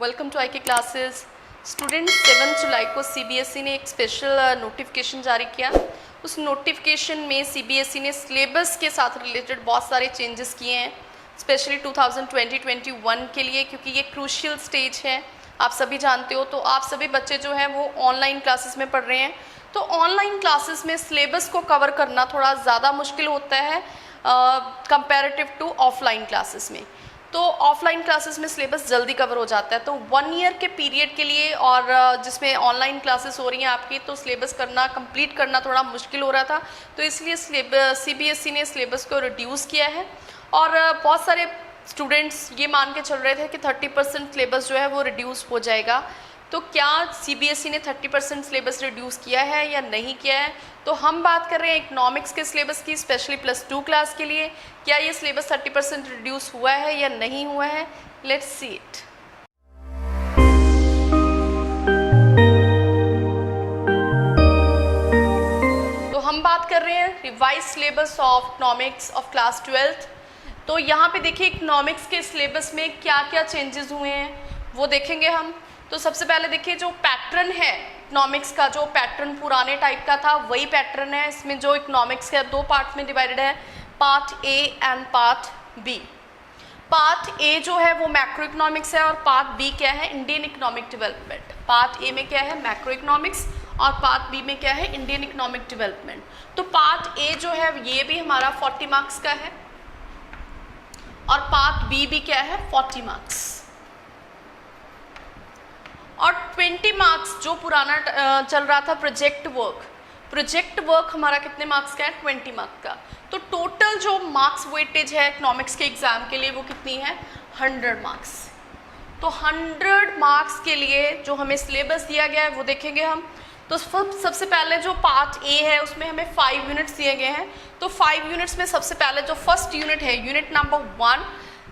Welcome to IK classes. Student 7 जुलाई को CBSE ने एक स्पेशल नोटिफिकेशन जारी किया। उस नोटिफिकेशन में CBSE ने सिलेबस के साथ रिलेटेड बहुत सारे चेंजेस किए हैं, स्पेशली 2020-21 के लिए, क्योंकि ये क्रूशियल स्टेज है, आप सभी जानते हो। तो आप सभी बच्चे जो हैं वो ऑनलाइन क्लासेस में पढ़ रहे हैं, तो ऑनलाइन क्लासेस में सिलेबस को कवर करना थोड़ा ज़्यादा मुश्किल होता है कंपैरेटिव टू ऑफलाइन क्लासेस में। तो ऑफलाइन क्लासेस में सिलेबस जल्दी कवर हो जाता है। तो 1 ईयर के पीरियड के लिए और जिसमें ऑनलाइन क्लासेस हो रही हैं आपकी, तो सिलेबस कंप्लीट करना थोड़ा मुश्किल हो रहा था। तो इसलिए CBSE ने सिलेबस को रिड्यूस किया है और बहुत सारे स्टूडेंट्स ये मान के चल रहे थे कि 30% सिलेबस जो है वो रिड्यूस हो जाएगा। तो क्या CBSE ने 30% सिलेबस रिड्यूस किया है या नहीं किया है? तो हम बात कर रहे हैं इकोनॉमिक्स के सिलेबस की, स्पेशली +2 क्लास के लिए। क्या ये सिलेबस 30% रिड्यूस हुआ है या नहीं हुआ है? Let's see it. तो हम बात कर रहे हैं revise syllabus of economics of class 12th। तो यहाँ पे देखिए इकोनॉमिक्स के सिलेबस में क्या क्या चेंजेस हुए हैं वो देखेंगे हम। तो सबसे पहले देखिए जो पैटर्न है इकोनॉमिक्स का, जो पैटर्न पुराने टाइप का था वही पैटर्न है। इसमें जो इकोनॉमिक्स के 2 पार्ट में डिवाइडेड है, part A and part B. Part A जो है वो मैक्रो इकोनॉमिक्स है और पार्ट बी क्या है? Indian economic development. Part A में क्या है? मैक्रो इकोनॉमिक्स, और पार्ट बी में क्या है? Indian economic development. तो पार्ट ए जो है ये भी हमारा 40 मार्क्स का है और पार्ट बी भी क्या है? 40 मार्क्स। और 20 मार्क्स जो पुराना चल रहा था प्रोजेक्ट वर्क हमारा कितने मार्क्स का है? 20 मार्क्स का। तो टोटल जो मार्क्स वेटेज है इकोनॉमिक्स के एग्जाम के लिए वो कितनी है? 100 मार्क्स। तो 100 मार्क्स के लिए जो हमें सिलेबस दिया गया है वो देखेंगे हम। तो सबसे पहले जो पार्ट ए है उसमें हमें 5 यूनिट्स दिए गए हैं। तो 5 यूनिट्स में सबसे पहले जो फर्स्ट यूनिट है, unit number 1,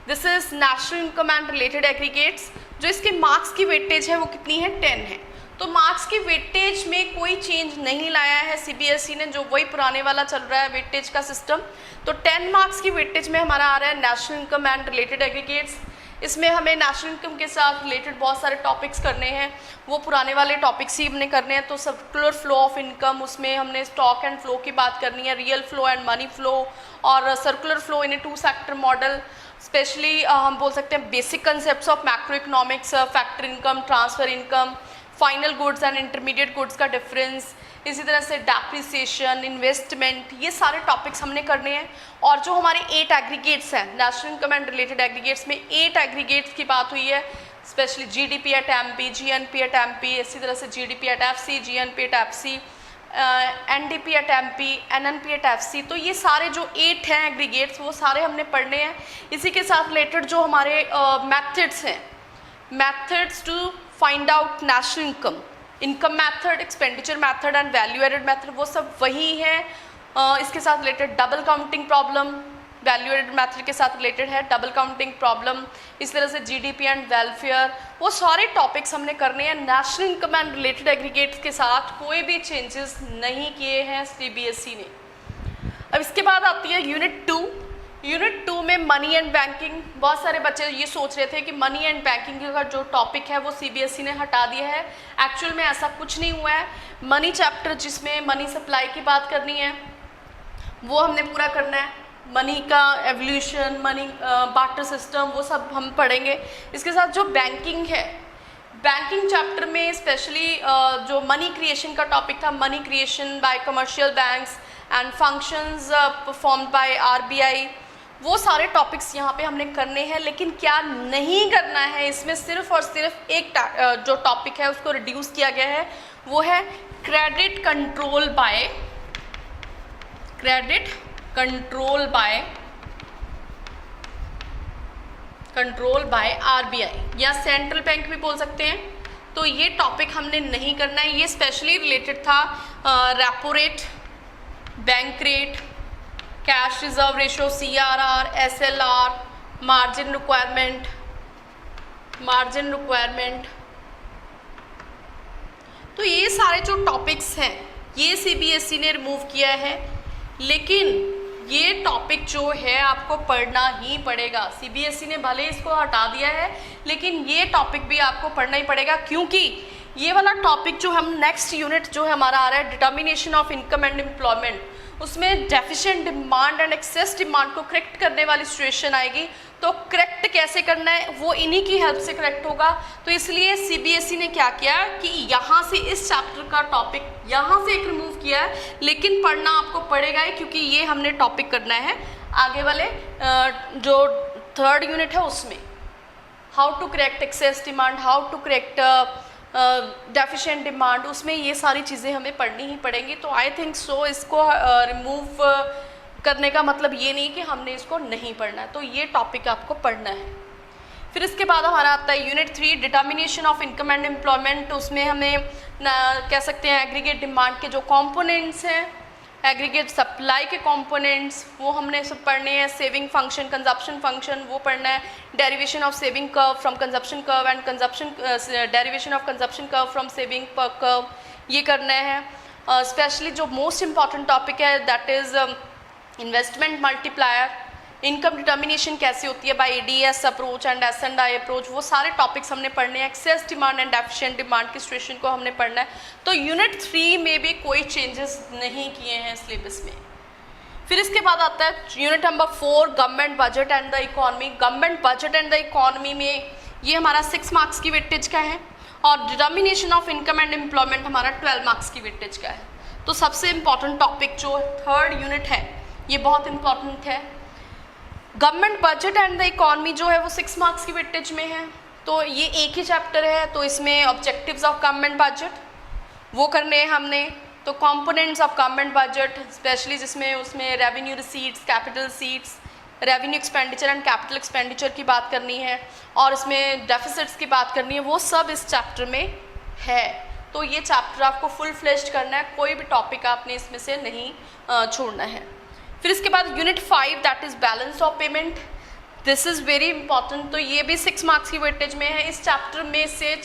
this is national income and related aggregates. जो इसके मार्क्स की वेटेज है वो कितनी है? 10 है। तो मार्क्स की वेटेज में कोई चेंज नहीं लाया है CBSE ने, जो वही पुराने वाला चल रहा है वेटेज का सिस्टम। तो 10 मार्क्स की वेटेज में हमारा आ रहा है national income and related aggregates. इसमें हमें नेशनल इनकम के साथ रिलेटेड बहुत सारे टॉपिक्स करने हैं, वो पुराने वाले टॉपिक्स ही हमने करने हैं। तो सर्कुलर फ्लो ऑफ इनकम, उसमें हमने स्टॉक एंड फ्लो की बात करनी है, real flow and money flow, और circular flow in a 2 sector model. Specially हम बोल सकते हैं basic concepts of macro economics, factor income, transfer income, final goods and intermediate goods का डिफरेंस, इसी तरह से डेप्रिसिएशन, इन्वेस्टमेंट, ये सारे टॉपिक्स हमने करने हैं। और जो हमारे 8 एग्रीगेट्स हैं national income and related aggregates में, 8 एग्रीगेट्स की बात हुई है, specially GDP at MP, GNP at MP, इसी तरह से GDP at FC, GNP at FC, NDP at MP, NNP at FC। तो ये सारे जो 8 हैं एग्रीगेट्स वो सारे हमने पढ़ने हैं। इसी के साथ रिलेटेड जो हमारे मेथड्स हैं, methods to find out national income method, expenditure method and value added method, वो सब वही है। इसके साथ related double counting problem, value added method के साथ रिलेटेड है डबल काउंटिंग प्रॉब्लम, इस तरह से GDP एंड वेलफेयर, वो सारे टॉपिक्स हमने करने हैं। National income and related aggregates के साथ कोई भी चेंजेस नहीं किए हैं CBSE ने। अब इसके बाद आती है यूनिट 2। यूनिट 2 में मनी एंड बैंकिंग। बहुत सारे बच्चे ये सोच रहे थे कि मनी एंड बैंकिंग का जो टॉपिक है वो CBSE ने हटा दिया है। एक्चुअल में ऐसा कुछ नहीं हुआ है। मनी चैप्टर जिसमें मनी सप्लाई की बात करनी है वो हमने पूरा करना है। मनी का एवोल्यूशन, मनी बार्टर सिस्टम, वो सब हम पढ़ेंगे। इसके साथ जो बैंकिंग है, बैंकिंग चैप्टर में स्पेशली जो मनी क्रिएशन का टॉपिक था, money creation bye commercial banks and functions performed by RBI, वो सारे टॉपिक्स यहाँ पे हमने करने हैं। लेकिन क्या नहीं करना है, इसमें सिर्फ और सिर्फ एक जो टॉपिक है उसको रिड्यूस किया गया है, वो है क्रेडिट कंट्रोल बाय RBI या सेंट्रल बैंक भी बोल सकते हैं। तो ये टॉपिक हमने नहीं करना है। ये स्पेशली रिलेटेड था repo rate, bank rate, cash reserve ratio, CRR, SLR, margin requirement. तो ये सारे जो टॉपिक्स हैं ये CBSE ने रिमूव किया है। लेकिन ये टॉपिक जो है आपको पढ़ना ही पड़ेगा। सीबीएसई ने भले इसको हटा दिया है, लेकिन ये टॉपिक भी आपको पढ़ना ही पड़ेगा, क्योंकि ये वाला टॉपिक जो हम नेक्स्ट यूनिट जो है हमारा आ रहा है determination of income and employment, उसमें deficient demand and excess demand को करेक्ट करने वाली सिचुएशन आएगी। तो करेक्ट कैसे करना है वो इन्हीं की हेल्प से करेक्ट होगा। तो इसलिए सीबीएसई ने क्या किया कि यहाँ से इस चैप्टर का टॉपिक यहाँ से एक रिमूव किया है, लेकिन पढ़ना आपको पड़ेगा ही, क्योंकि ये हमने टॉपिक करना है आगे वाले जो 3rd यूनिट है उसमें, how to correct excess demand, how to correct deficient demand, उसमें ये सारी चीज़ें हमें पढ़नी ही पड़ेंगी। तो आई थिंक सो इसको रिमूव करने का मतलब ये नहीं कि हमने इसको नहीं पढ़ना है, तो ये टॉपिक आपको पढ़ना है। फिर इसके बाद हमारा आता है unit 3 determination of income and employment. उसमें हमें कह सकते हैं एग्रीगेट डिमांड के जो कंपोनेंट्स हैं, एग्रीगेट सप्लाई के कंपोनेंट्स, वो हमने सब पढ़ने हैं। सेविंग फंक्शन, कंजप्शन फंक्शन, वो पढ़ना है। Derivation of saving curve from consumption curve and consumption derivation of consumption curve from saving curve, ये करना है। स्पेशली जो मोस्ट इंपॉर्टेंट टॉपिक है that is investment multiplier, income determination कैसे होती है बाय ईडीएस अप्रोच एंड एस&आई अप्रोच, वो सारे टॉपिक्स हमने पढ़ने हैं। Excess demand and deficient demand की सिचुएशन को हमने पढ़ना है। तो यूनिट 3 में भी कोई चेंजेस नहीं किए हैं सिलेबस में। फिर इसके बाद आता है unit number 4 government budget and the economy. Government budget and the economy में ये हमारा 6 मार्क्स की वेटेज का है, और determination of income and employment हमारा 12 मार्क्स की वेटेज का है। तो सबसे इम्पॉर्टेंट टॉपिक जो 3rd यूनिट है ये बहुत इंपॉर्टेंट है। Government budget and the economy जो है वो 6 मार्क्स की वेटेज में है, तो ये एक ही चैप्टर है। तो इसमें ऑब्जेक्टिव्स ऑफ गवर्नमेंट बजट वो करने हैं हमने। तो components of government budget specially जिसमें उसमें revenue receipts, capital receipts, revenue expenditure and capital expenditure की बात करनी है, और इसमें डेफिसिट्स की बात करनी है, वो सब इस चैप्टर में है। तो ये चैप्टर आपको फुल फ्लेश्ड करना है, कोई भी टॉपिक आपने इसमें से नहीं छोड़ना है। फिर इसके बाद unit 5 that is balance of payment, this is very important. तो ये भी 6 मार्क्स की वेटेज में है। इस चैप्टर में से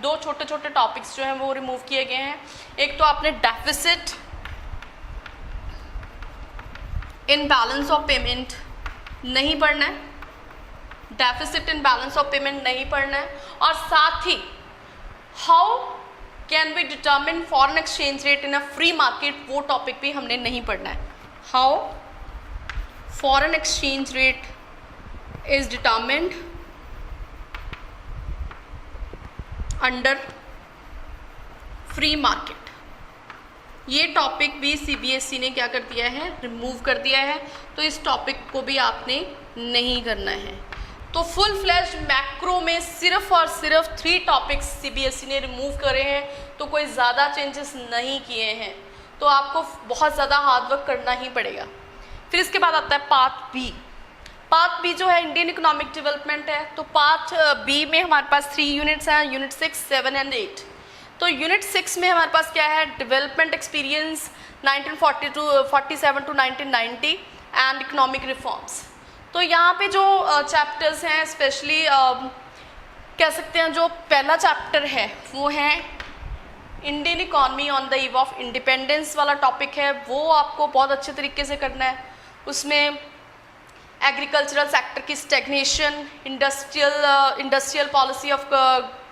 2 छोटे छोटे टॉपिक्स जो हैं वो रिमूव किए गए हैं। एक तो आपने deficit in balance of payment नहीं पढ़ना है, deficit in balance of payment नहीं पढ़ना है, और साथ ही how can we determine foreign exchange rate in a free market, वो टॉपिक भी हमने नहीं पढ़ना है। How foreign exchange rate is determined under free market, ये टॉपिक भी सीबीएसई ने क्या कर दिया है, रिमूव कर दिया है। तो इस टॉपिक को भी आपने नहीं करना है। तो फुल फ्लैश मैक्रो में सिर्फ और सिर्फ 3 टॉपिक्स सीबीएसई ने रिमूव करे हैं, तो कोई ज़्यादा चेंजेस नहीं किए हैं। तो आपको बहुत ज़्यादा हार्डवर्क करना ही पड़ेगा। फिर इसके बाद आता है पार्ट बी। पार्ट बी जो है इंडियन इकोनॉमिक डेवलपमेंट है। तो पार्ट बी में हमारे पास 3 यूनिट्स हैं, यूनिट 6, 7 एंड 8। तो यूनिट 6 में हमारे पास क्या है, development experience 1947 to 1990 and economic reforms. तो यहाँ पे जो चैप्टर्स हैं स्पेशली कह सकते हैं, जो पहला चैप्टर है वो है Indian economy on the eve of independence वाला टॉपिक है, वो आपको बहुत अच्छे तरीके से करना है। उसमें एग्रीकल्चरल सेक्टर की stagnation, industrial policy of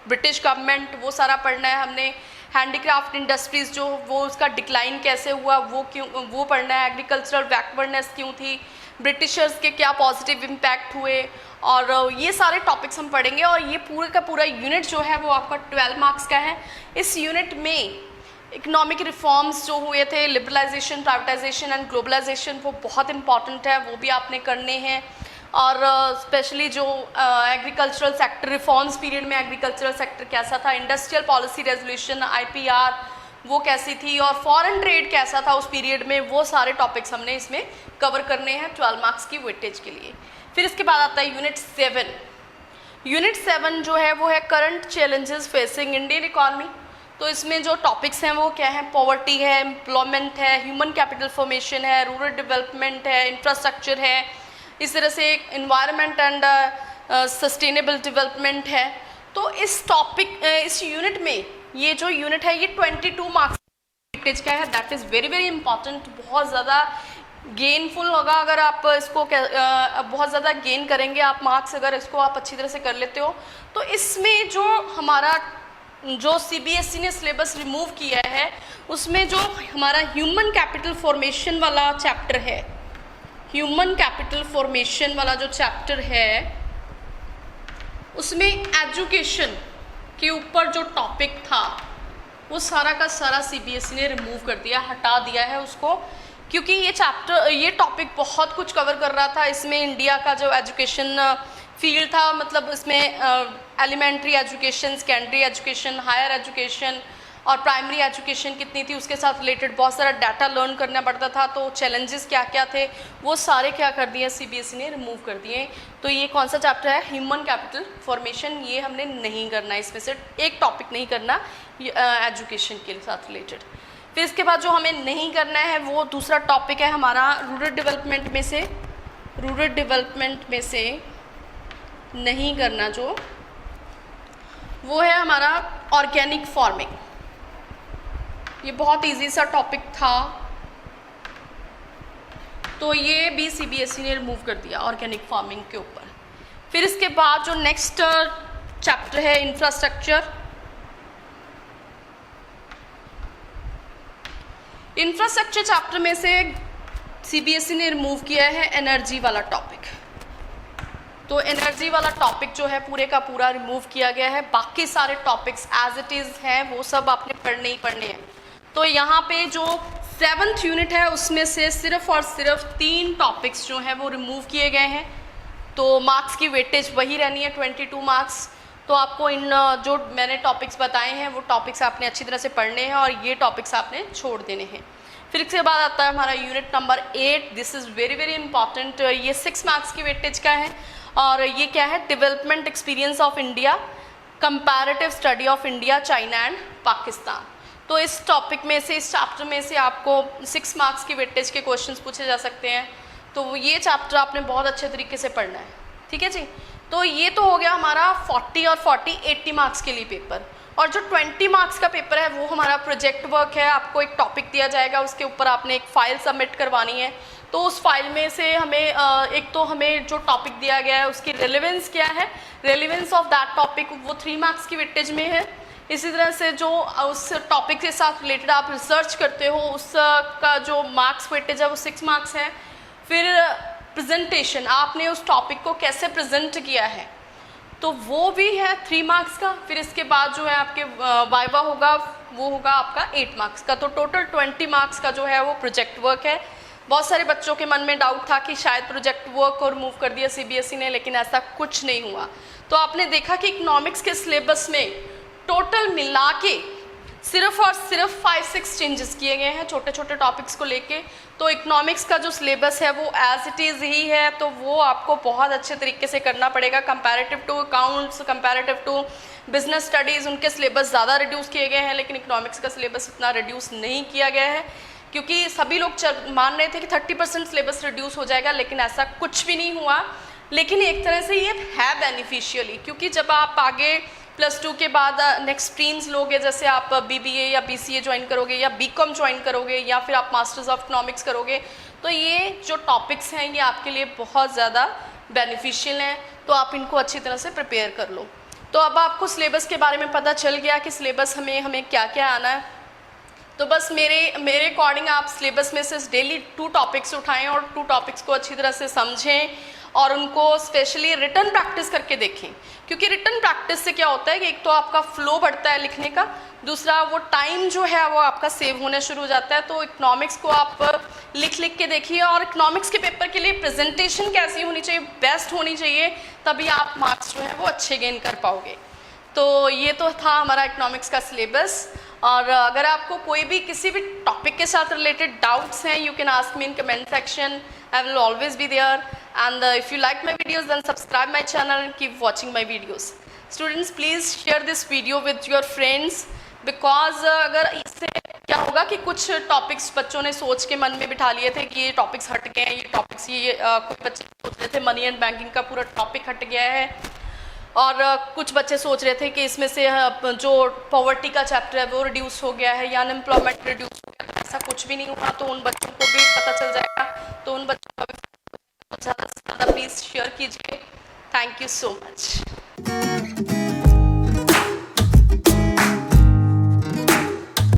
British government, वो सारा पढ़ना है हमने। हैंडीक्राफ्ट इंडस्ट्रीज़ जो वो उसका डिक्लाइन कैसे हुआ वो पढ़ना है। एग्रीकल्चरल बैकवर्डनेस क्यों थी, ब्रिटिशर्स के क्या पॉजिटिव इम्पैक्ट हुए, और ये सारे टॉपिक्स हम पढ़ेंगे। और ये पूरे का पूरा यूनिट जो है वो आपका 12 मार्क्स का है। इस यूनिट में इकोनॉमिक रिफॉर्म्स जो हुए थे, लिबरलाइजेशन, प्राइवेटाइजेशन एंड ग्लोबलाइजेशन, वो बहुत इंपॉर्टेंट है, वो भी आपने करने हैं। और स्पेशली जो एग्रीकल्चरल सेक्टर रिफॉर्म्स पीरियड में एग्रीकल्चरल सेक्टर कैसा था, इंडस्ट्रियल पॉलिसी रेजोल्यूशन IPR वो कैसी थी, और फॉरेन ट्रेड कैसा था उस पीरियड में, वो सारे टॉपिक्स हमने इसमें कवर करने हैं 12 मार्क्स की वेटेज के लिए। फिर इसके बाद आता है यूनिट 7। यूनिट 7 जो है वो है current challenges facing Indian economy. तो इसमें जो टॉपिक्स हैं वो क्या है, पॉवर्टी है, एम्प्लॉयमेंट है, ह्यूमन कैपिटल फॉर्मेशन है, रूरल डेवलपमेंट है, इंफ्रास्ट्रक्चर है, इस तरह से एनवायरनमेंट एंड सस्टेनेबल डेवलपमेंट है। तो इस यूनिट में ये जो यूनिट है ये 22 मार्क्स वेटेज का है, that is very very important. बहुत ज़्यादा गेनफुल होगा अगर आप इसको बहुत ज़्यादा गेन करेंगे आप मार्क्स, अगर इसको आप अच्छी तरह से कर लेते हो। तो इसमें जो हमारा जो सीबीएसई ने सिलेबस रिमूव किया है उसमें जो हमारा ह्यूमन कैपिटल फॉर्मेशन वाला चैप्टर है, ह्यूमन कैपिटल फॉर्मेशन वाला जो चैप्टर है उसमें एजुकेशन के ऊपर जो टॉपिक था वो सारा का सारा सीबीएसई ने रिमूव कर दिया, हटा दिया है उसको, क्योंकि ये टॉपिक बहुत कुछ कवर कर रहा था। इसमें इंडिया का जो एजुकेशन फील्ड था, मतलब इसमें elementary education, secondary education, higher education और प्राइमरी एजुकेशन कितनी थी, उसके साथ रिलेटेड बहुत सारा डाटा लर्न करना पड़ता था। तो चैलेंजेस क्या क्या थे वो सारे क्या कर दिए सीबीएसई ने, रिमूव कर दिए। तो ये कौन सा चैप्टर है, ह्यूमन कैपिटल फॉर्मेशन, ये हमने नहीं करना, इसमें से एक टॉपिक नहीं करना एजुकेशन के साथ रिलेटेड। फिर इसके बाद जो हमें नहीं करना है वो दूसरा टॉपिक है हमारा रूरल डेवलपमेंट में से नहीं करना जो वो है हमारा ऑर्गेनिक फार्मिंग। ये बहुत इजी सा टॉपिक था, तो ये भी सीबीएसई ने रिमूव कर दिया ऑर्गेनिक फार्मिंग के ऊपर। फिर इसके बाद जो नेक्स्ट चैप्टर है इंफ्रास्ट्रक्चर चैप्टर में से सीबीएसई ने रिमूव किया है एनर्जी वाला टॉपिक। तो एनर्जी वाला टॉपिक जो है पूरे का पूरा रिमूव किया गया है, बाकी सारे टॉपिक्स एज इट इज़ हैं, वो सब आपने पढ़ने ही पढ़ने हैं। तो यहाँ पे जो 7th यूनिट है उसमें से सिर्फ और सिर्फ 3 टॉपिक्स जो हैं वो रिमूव किए गए हैं। तो मार्क्स की वेटेज वही रहनी है 22 मार्क्स। तो आपको इन जो मैंने टॉपिक्स बताए हैं वो टॉपिक्स आपने अच्छी तरह से पढ़ने हैं और ये टॉपिक्स आपने छोड़ देने हैं। फिर इसके बाद आता है हमारा unit number 8। This is very very important. ये 6 मार्क्स की वेटेज का है और ये क्या है, development experience of India, comparative study of India, China and Pakistan. तो इस टॉपिक में से, इस चैप्टर में से आपको 6 मार्क्स की वेटेज के क्वेश्चंस पूछे जा सकते हैं। तो ये चैप्टर आपने बहुत अच्छे तरीके से पढ़ना है, ठीक है जी। तो ये तो हो गया हमारा 40 और 40 80 मार्क्स के लिए पेपर। और जो 20 मार्क्स का पेपर है वो हमारा प्रोजेक्ट वर्क है। आपको एक टॉपिक दिया जाएगा, उसके ऊपर आपने एक फ़ाइल सबमिट करवानी है। तो उस फाइल में से हमें एक तो हमें जो टॉपिक दिया गया है उसकी रेलेवेंस क्या है, रेलेवेंस ऑफ दैट टॉपिक वो 3 मार्क्स की वेटेज में है। इसी तरह से जो उस टॉपिक के साथ रिलेटेड आप रिसर्च करते हो उसका जो मार्क्स वेटेज है वो 6 मार्क्स है। फिर प्रेजेंटेशन, आपने उस टॉपिक को कैसे प्रेजेंट किया है तो वो भी है 3 मार्क्स का। फिर इसके बाद जो है आपके वाइवा होगा वो होगा आपका 8 मार्क्स का। तो टोटल 20 मार्क्स का जो है वो प्रोजेक्ट वर्क है। बहुत सारे बच्चों के मन में डाउट था कि शायद प्रोजेक्ट वर्क को रिमूव कर दिया सीबीएसई ने, लेकिन ऐसा कुछ नहीं हुआ। तो आपने देखा कि इकोनॉमिक्स के सिलेबस में टोटल मिला के सिर्फ और सिर्फ 5-6 चेंजेस किए गए हैं छोटे छोटे टॉपिक्स को लेके। तो इकोनॉमिक्स का जो सिलेबस है वो एज इट इज़ ही है, तो वो आपको बहुत अच्छे तरीके से करना पड़ेगा। Comparative to accounts, comparative to business studies, उनके सिलेबस ज़्यादा रिड्यूस किए गए हैं, लेकिन इकोनॉमिक्स का सिलेबस इतना रिड्यूस नहीं किया गया है, क्योंकि सभी लोग मान रहे थे कि 30% सिलेबस रिड्यूस हो जाएगा, लेकिन ऐसा कुछ भी नहीं हुआ। लेकिन एक तरह से ये है बेनिफिशियली, क्योंकि जब आप आगे +2 के बाद नेक्स्ट स्ट्रीम्स लोगे, जैसे आप BBA या BCA ज्वाइन करोगे या BCom ज्वाइन करोगे या फिर आप मास्टर्स ऑफ इकोनॉमिक्स करोगे, तो ये जो टॉपिक्स हैं ये आपके लिए बहुत ज़्यादा बेनिफिशियल हैं। तो आप इनको अच्छी तरह से प्रिपेयर कर लो। तो अब आपको सिलेबस के बारे में पता चल गया कि सिलेबस हमें क्या क्या आना है। तो बस मेरे अकॉर्डिंग आप सिलेबस में से डेली 2 टॉपिक्स उठाएं और 2 टॉपिक्स को अच्छी तरह से समझें और उनको स्पेशली रिटन प्रैक्टिस करके देखें, क्योंकि रिटन प्रैक्टिस से क्या होता है कि एक तो आपका फ्लो बढ़ता है लिखने का, दूसरा वो टाइम जो है वो आपका सेव होने शुरू हो जाता है। तो इकोनॉमिक्स को आप लिख के देखिए, और इकोनॉमिक्स के पेपर के लिए प्रेजेंटेशन कैसी होनी चाहिए, बेस्ट होनी चाहिए, तभी आप मार्क्स जो है वो अच्छे गेन कर पाओगे। तो ये तो था हमारा इकोनॉमिक्स का सिलेबस। और अगर आपको कोई भी किसी भी टॉपिक के साथ रिलेटेड डाउट्स हैं, you can ask me in comment section, I will always be there. And if you like my videos, then subscribe my channel and keep watching my videos. Students, please share this video with your friends, because अगर इससे क्या होगा कि कुछ topics बच्चों ने सोच के मन में बिठा लिए थे कि ये टॉपिक्स हट गए हैं, ये टॉपिक्स कुछ बच्चे सोच रहे थे मनी एंड बैंकिंग का पूरा टॉपिक हट गया है, और कुछ बच्चे सोच रहे थे कि इसमें से जो पॉवर्टी का चैप्टर है वो रिड्यूस हो गया है या अनएम्प्लॉयमेंट रिड्यूस हो गया। तो ऐसा कुछ भी नहीं हुआ। तो उन बच्चों को भी भी पता चल जाएगा, तो उन बच्चों का भी ज़्यादा से ज़्यादा प्लीज़ शेयर कीजिए। Thank you so much.